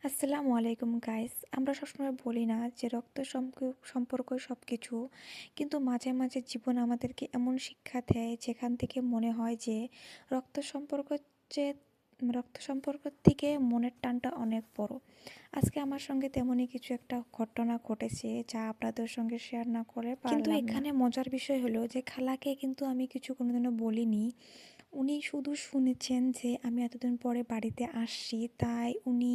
আসসালামু আলাইকুম গাইস। আমরা সবসময় বলি না যে রক্ত সম্পর্ক সব কিছু, কিন্তু মাঝে মাঝে জীবন আমাদেরকে এমন শিক্ষা দেয় যেখান থেকে মনে হয় যে রক্ত সম্পর্ক যে রক্ত সম্পর্ক থেকে মনের টানটা অনেক বড়। আজকে আমার সঙ্গে তেমনই কিছু একটা ঘটনা ঘটেছে যা আপনাদের সঙ্গে শেয়ার না করে কিন্তু পারলাম না। এখানে মজার বিষয় হলো যে খালাকে কিন্তু আমি কিছু কোনোদিনও বলিনি। উনি শুধু শুনেছেন যে আমি এতদিন পরে বাড়িতে আসছি, তাই উনি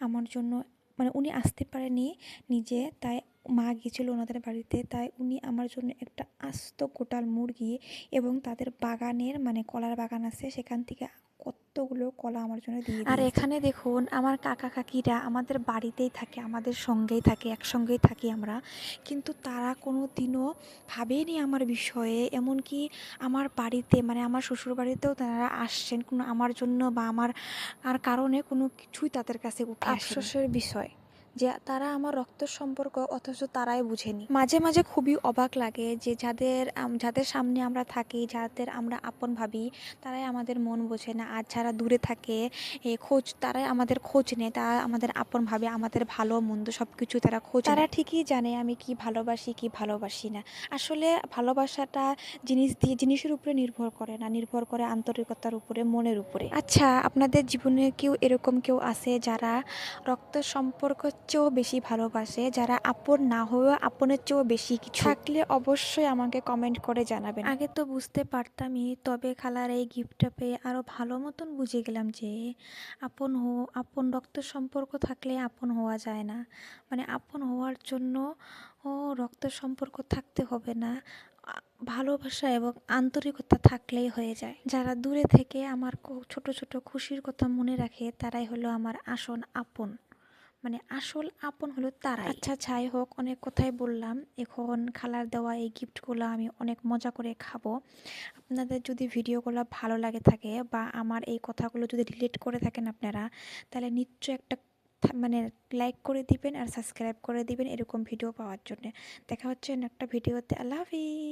আমার জন্য মানে উনি আসতে পারেনি নিজে, তাই মা গিয়েছিল ওনাদের বাড়িতে, তাই উনি আমার জন্য একটা আস্ত কোটাল মুরগি এবং তাদের বাগানের মানে কলার বাগান আছে সেখান থেকে কতগুলো কলা আমার জন্য দিয়ে আর দিয়েছে। এখানে দেখুন আমার কাকা কাকিরা আমাদের বাড়িতেই থাকে, আমাদের সঙ্গেই থাকে, একসঙ্গেই থাকি আমরা। কিন্তু তারা কোনো দিনও ভাবেনি আমার বিষয়ে। এমনকি আমার বাড়িতে মানে আমার শ্বশুরবাড়িতেও তারা আসছেন কোনো আমার জন্য বা আমার কারণে কোনো কিছুই তাদের কাছে উঠে আসেনি। আফসোসের বিষয় যে তারা আমার রক্তের সম্পর্ক অথচ তারাই বুঝেনি। মাঝে মাঝে খুবই অবাক লাগে যে যাদের সামনে আমরা থাকি, যাদের আমরা আপন ভাবি, তারাই আমাদের মন বোঝে না। আর যারা দূরে থাকে তারাই আমাদের খোঁজ নেয়, তারা আমাদের আপন ভাবে, আমাদের ভালো মন্দ সব কিছু তারা খোঁজ তারা নেয়। ঠিকই জানে আমি কি ভালোবাসি কি ভালোবাসি না। আসলে ভালোবাসাটা জিনিসের উপরে নির্ভর করে না, নির্ভর করে আন্তরিকতার উপরে, মনের উপরে। আচ্ছা, আপনাদের জীবনে এরকম কেউ আছে যারা রক্তের সম্পর্কের চেয়েও বেশি ভালোবাসে, যারা আপন না হয়েও আপনের চেয়েও বেশি কিছু? থাকলে অবশ্যই আমাকে কমেন্ট করে জানাবেন। আগে তো বুঝতে পারতামই, তবে খালার এই গিফটটা পেয়ে আরও ভালো মতন বুঝে গেলাম যে আপন রক্তের সম্পর্ক থাকলে আপন হওয়া যায় না। মানে আপন হওয়ার জন্য রক্তের সম্পর্ক থাকতে হবে না, ভালোবাসা এবং আন্তরিকতা থাকলেই হয়ে যায়। যারা দূরে থেকে আমার ছোট ছোট খুশির কথা মনে রাখে তারাই হলো আমার আসল আপন। মানে আসল আপন হলো তারাই। আচ্ছা, যাই হোক, অনেক কথাই বললাম। এখন খালার দেওয়া এই গিফটগুলো আমি অনেক মজা করে খাবো। আপনাদের যদি ভিডিওগুলো ভালো লাগে থাকে বা আমার এই কথাগুলো যদি রিলেট করে থাকেন আপনারা, তাহলে নিশ্চয়ই একটা মানে লাইক করে দিবেন আর সাবস্ক্রাইব করে দিবেন এরকম ভিডিও পাওয়ার জন্য। দেখা হচ্ছে একটা ভিডিওতে। আল্লাহ হাফিজ।